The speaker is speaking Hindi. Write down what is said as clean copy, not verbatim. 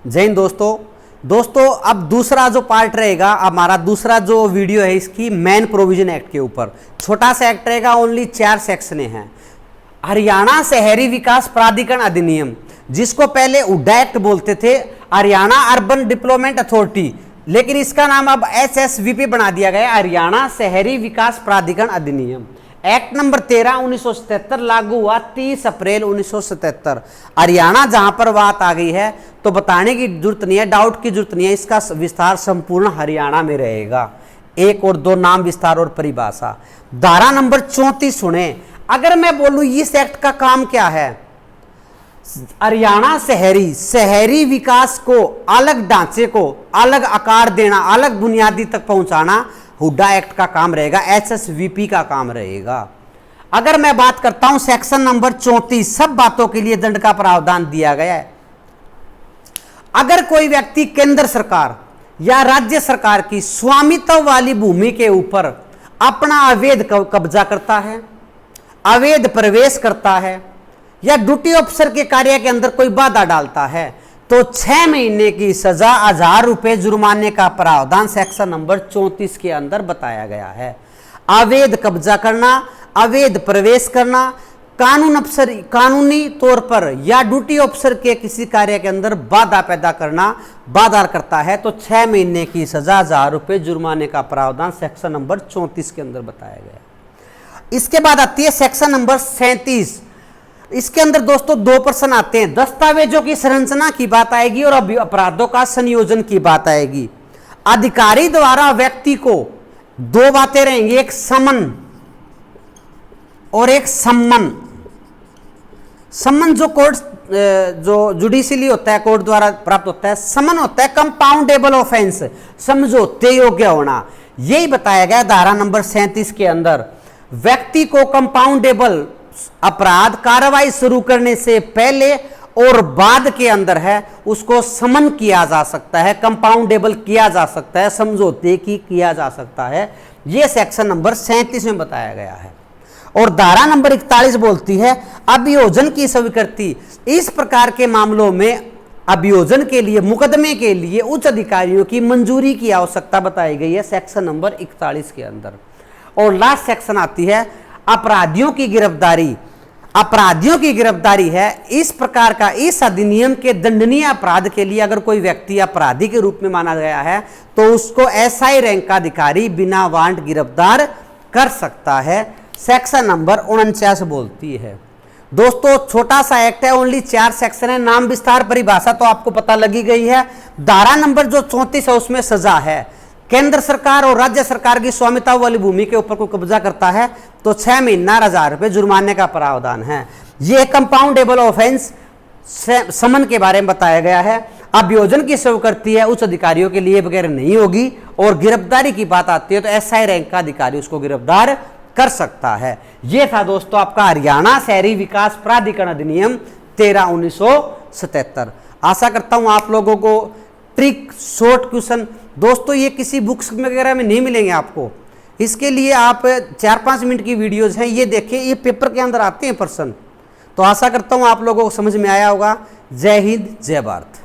जय हिंद दोस्तों अब दूसरा जो पार्ट रहेगा, हमारा दूसरा जो वीडियो है इसकी मैन प्रोविजन एक्ट के ऊपर। छोटा सा एक्ट रहेगा, ओनली 4 सेक्शन हैं। हरियाणा शहरी विकास प्राधिकरण अधिनियम, जिसको पहले हुड्डा एक्ट बोलते थे, हरियाणा अर्बन डेवलपमेंट अथॉरिटी, लेकिन इसका नाम अब HSVP बना दिया गया, हरियाणा शहरी विकास प्राधिकरण अधिनियम। एक्ट नंबर 13 1977 लागू हुआ 30 अप्रैल 1977। हरियाणा जहां पर बात आ गई है तो बताने की जरूरत नहीं है, डाउट की जरूरत नहीं है, इसका विस्तार संपूर्ण हरियाणा में रहेगा। 1 और 2 नाम, विस्तार और परिभाषा। धारा नंबर 34 सुने। अगर मैं बोलूं इस एक्ट का काम क्या है, हरियाणा शहरी विकास को, अलग ढांचे को अलग आकार देना, अलग बुनियादी तक पहुंचाना हुड्डा एक्ट का काम रहेगा, HSVP का काम रहेगा। अगर मैं बात करता हूं सेक्शन नंबर 34, सब बातों के लिए दंड का प्रावधान दिया गया है। अगर कोई व्यक्ति केंद्र सरकार या राज्य सरकार की स्वामित्व वाली भूमि के ऊपर अपना अवैध कब्जा करता है, अवैध प्रवेश करता है या ड्यूटी ऑफिसर के कार्य के अंदर कोई बाधा डालता है तो 6 महीने की सजा, 1000 रुपए जुर्माने का प्रावधान सेक्शन नंबर 34 के अंदर बताया गया है। अवैध कब्जा करना, अवैध प्रवेश करना, कानूनी तौर पर या ड्यूटी ऑफिसर के किसी कार्य के अंदर बाधा पैदा करना, बाधा करता है तो 6 महीने की सजा, 1000 रुपए जुर्माने का प्रावधान सेक्शन नंबर 34 के अंदर बताया गया। इसके बाद आती है सेक्शन नंबर 37। इसके अंदर दोस्तों 2 प्रश्न आते हैं। दस्तावेजों की संरचना की बात आएगी और अपराधों का संयोजन की बात आएगी। अधिकारी द्वारा व्यक्ति को 2 बातें रहेंगी, एक समन और एक सम्मन। सम्मन जो कोर्ट, जो जुडिशियली होता है, कोर्ट द्वारा प्राप्त होता है। समन होता है कंपाउंडेबल ऑफेंस, समझौते योग्य होना। यही बताया गया धारा नंबर 37 के अंदर। व्यक्ति को कंपाउंडेबल अपराध कार्रवाई शुरू करने से पहले और बाद के अंदर है उसको समन किया जा सकता है, कंपाउंडेबल किया जा सकता है, समझौते की किया जा सकता है। यह सेक्शन नंबर 37 में बताया गया है। और धारा नंबर 41 बोलती है अभियोजन की स्वीकृति। इस प्रकार के मामलों में अभियोजन के लिए, मुकदमे के लिए उच्च अधिकारियों की मंजूरी की आवश्यकता बताई गई है सेक्शन नंबर 41 के अंदर। और लास्ट सेक्शन आती है अपराधियों की गिरफ्तारी। अपराधियों की गिरफ्तारी है इस प्रकार का, इस अधिनियम के दंडनीय अपराध के लिए अगर कोई व्यक्ति अपराधी के रूप में माना गया है तो उसको SI रैंक का अधिकारी बिना वारंट गिरफ्तार कर सकता है। सेक्शन नंबर 49 बोलती है। दोस्तों छोटा सा एक्ट है, ओनली 4 सेक्शन है। नाम, विस्तार, परिभाषा तो आपको पता लगी गई है। धारा नंबर जो 34 है उसमें सजा है। केंद्र सरकार और राज्य सरकार की स्वामित्व वाली भूमि के ऊपर कोई कब्जा करता है तो 6 महीना 1000 रुपए जुर्माने का प्रावधान है। यह कंपाउंडेबल ऑफेंस समन के बारे में बताया गया है। अभियोजन की स्वीकृति है उच्च अधिकारियों के लिए वगैरह नहीं होगी। और गिरफ्तारी की बात आती है तो SI रैंक का अधिकारी उसको गिरफ्तार कर सकता है। यह था दोस्तों आपका हरियाणा शहरी विकास प्राधिकरण अधिनियम 13 1977। आशा करता हूं आप लोगों को ट्रिक, शॉर्ट क्वेश्चन, दोस्तों ये किसी बुक्स वगैरह में नहीं मिलेंगे आपको। इसके लिए आप 4-5 मिनट की वीडियोस हैं, ये देखें, ये पेपर के अंदर आते हैं प्रश्न। तो आशा करता हूँ आप लोगों को समझ में आया होगा। जय हिंद, जय भारत।